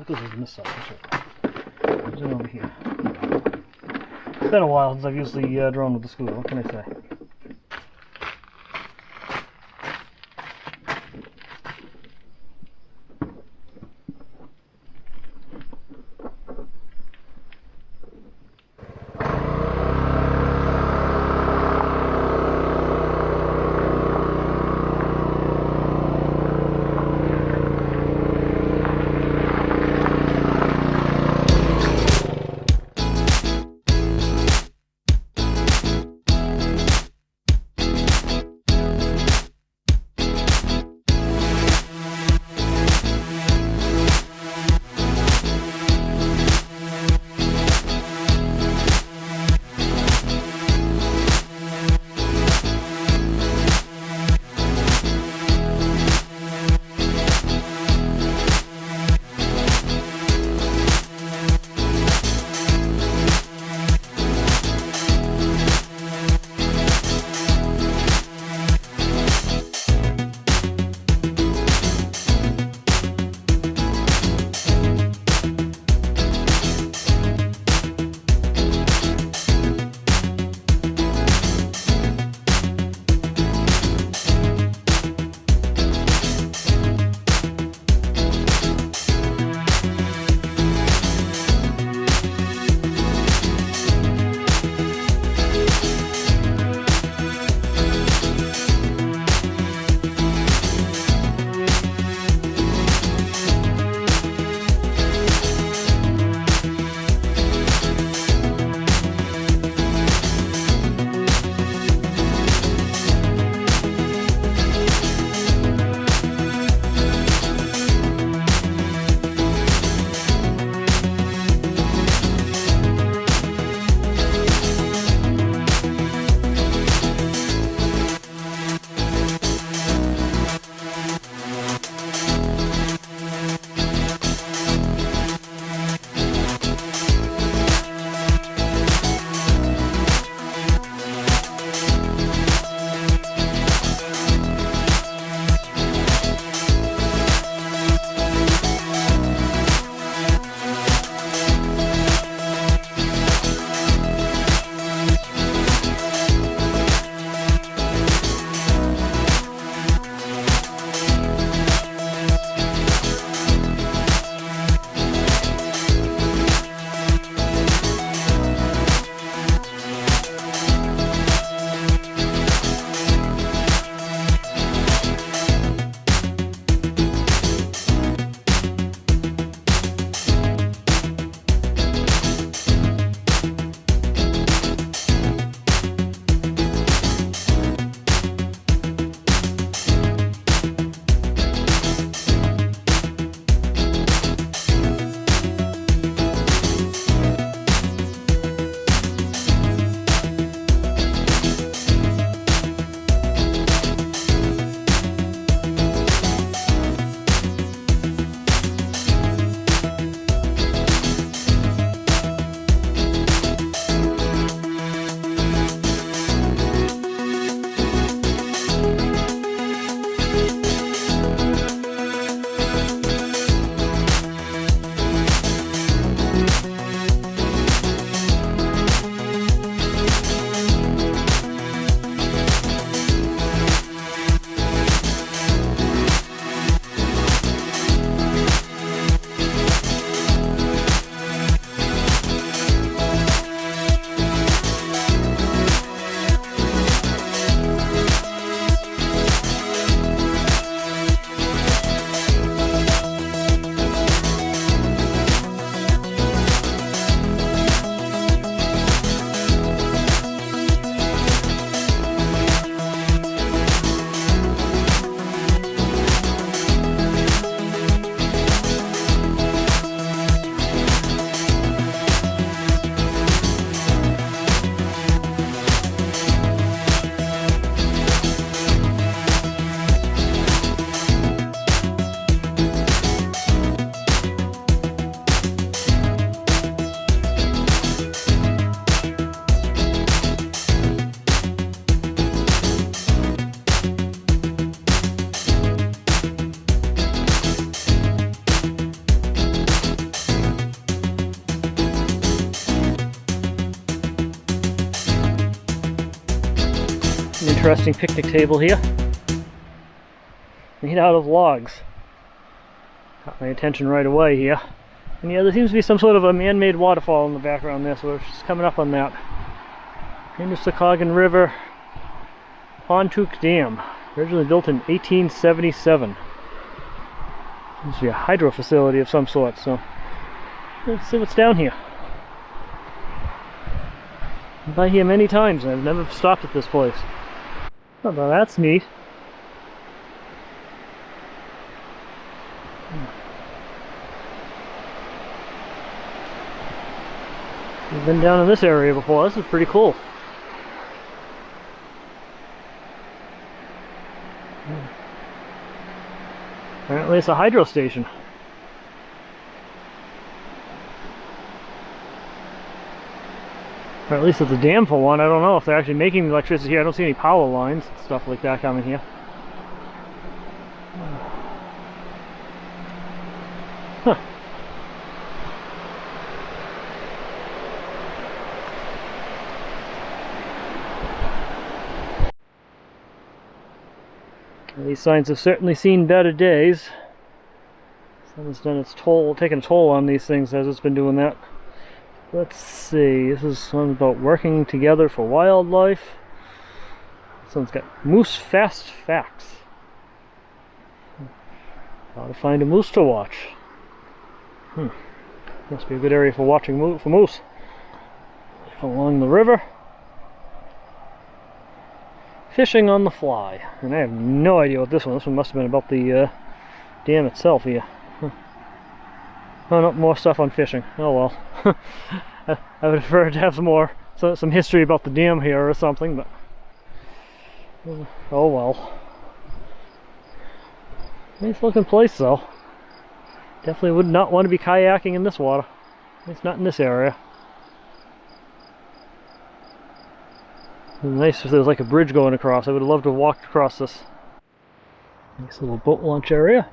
this is on this side. Zoom over here. It's been a while since I've used the drone with the scooter. What can I say? interesting picnic table here, made out of logs. Got my attention right away here. And yeah, there seems to be some sort of a man-made waterfall in the background there, so we're just coming up on that. Androscoggin River Pontook Dam, originally built in 1877. Seems to be a hydro facility of some sort, so let's see what's down here. I've been by here many times and I've never stopped at this place. Oh, well, that's neat. We've been down in this area before. This is pretty cool. Apparently it's a hydro station. Or at least it's a dam for one. I don't know if they're actually making electricity here. I don't see any power lines and stuff like that coming here. Huh. These signs have certainly seen better days. Sun's done its toll, taken a toll on these things as it's been doing that. Let's see, this is one about working together for wildlife. This one's got moose fast facts. How to find a moose to watch. Must be a good area for watching for moose. Along the river. Fishing on the fly. And I have no idea what this one must have been about the dam itself here. Oh no, more stuff on fishing. Oh well. I would prefer to have some history about the dam here or something, but oh well. Nice looking place though. Definitely would not want to be kayaking in this water. At least not in this area. It would be nice if there was like a bridge going across. I would have loved to have walked across this. Nice little boat launch area.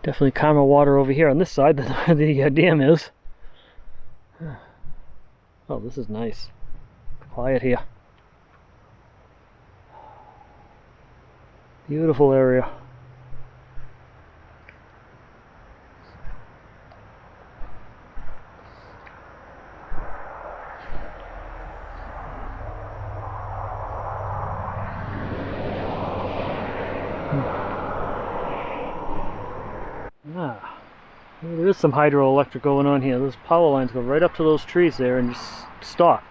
Definitely calmer water over here on this side than where the dam is. Oh, this is nice. Quiet here. Beautiful area. There is some hydroelectric going on here. Those power lines go right up to those trees there and just stop.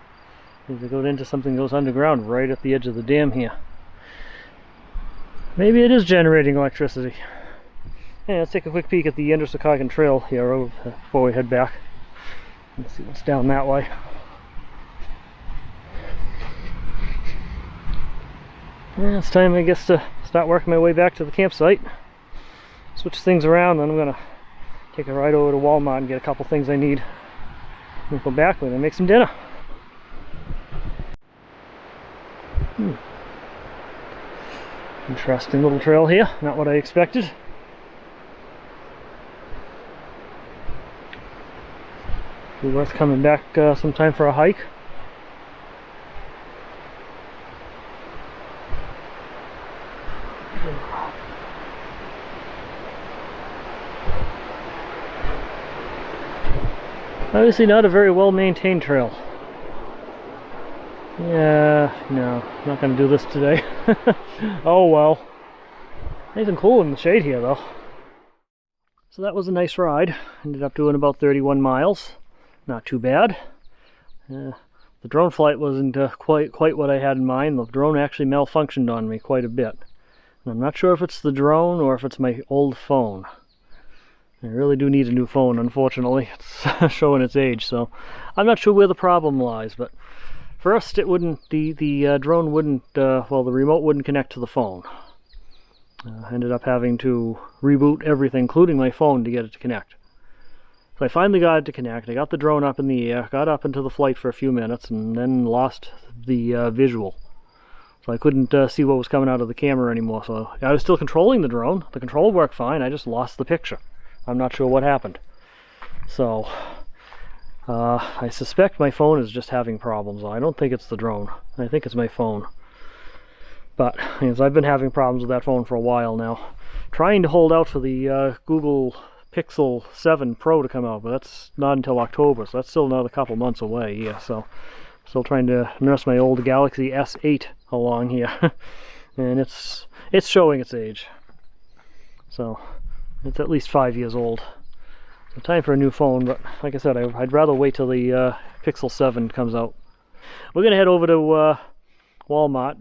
They go into something that goes underground right at the edge of the dam here. Maybe it is generating electricity. Yeah, let's take a quick peek at the Androscoggin Trail here before we head back. Let's see what's down that way. Yeah, it's time, I guess, to start working my way back to the campsite. Switch things around, then I'm gonna take a ride over to Walmart and get a couple things I need. We'll go back and make some dinner. Interesting little trail here, not what I expected. Be worth coming back sometime for a hike. Obviously not a very well maintained trail. Yeah, no, not gonna do this today. Oh well. Nice and cool in the shade here though. So that was a nice ride. Ended up doing about 31 miles. Not too bad. The drone flight wasn't quite what I had in mind. The drone actually malfunctioned on me quite a bit. And I'm not sure if it's the drone or if it's my old phone. I really do need a new phone, unfortunately. It's showing its age, so I'm not sure where the problem lies, but first it wouldn't, the drone wouldn't, well, the remote wouldn't connect to the phone. I ended up having to reboot everything, including my phone, to get it to connect. So I finally got it to connect. I got the drone up in the air, got up into the flight for a few minutes, and then lost the visual. So I couldn't see what was coming out of the camera anymore. So I was still controlling the drone. The control worked fine. I just lost the picture. I'm not sure what happened. So I suspect my phone is just having problems. I don't think it's the drone. I think it's my phone. But as I've been having problems with that phone for a while now. Trying to hold out for the Google Pixel 7 Pro to come out, but that's not until October, so that's still another couple months away. Yeah, so still trying to nurse my old Galaxy S8 along here. And it's showing its age. So it's at least 5 years old. So time for a new phone, but like I said, I'd rather wait till the Pixel 7 comes out. We're going to head over to Walmart.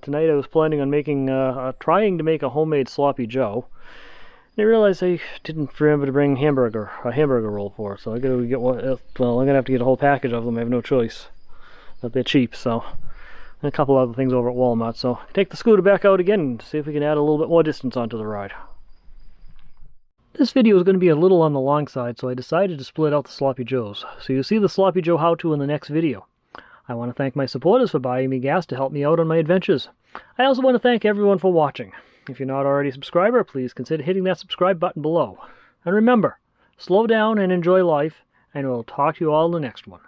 Tonight I was planning on trying to make a homemade sloppy joe. And I realized I didn't remember to bring a hamburger roll for it, so I gotta get one. Well, I'm gonna have to get a whole package of them. I have no choice. But they're cheap, so. And a couple other things over at Walmart. So take the scooter back out again and see if we can add a little bit more distance onto the ride. This video is going to be a little on the long side, so I decided to split out the sloppy joes. So you'll see the sloppy joe how-to in the next video. I want to thank my supporters for buying me gas to help me out on my adventures. I also want to thank everyone for watching. If you're not already a subscriber, please consider hitting that subscribe button below. And remember, slow down and enjoy life, and we'll talk to you all in the next one.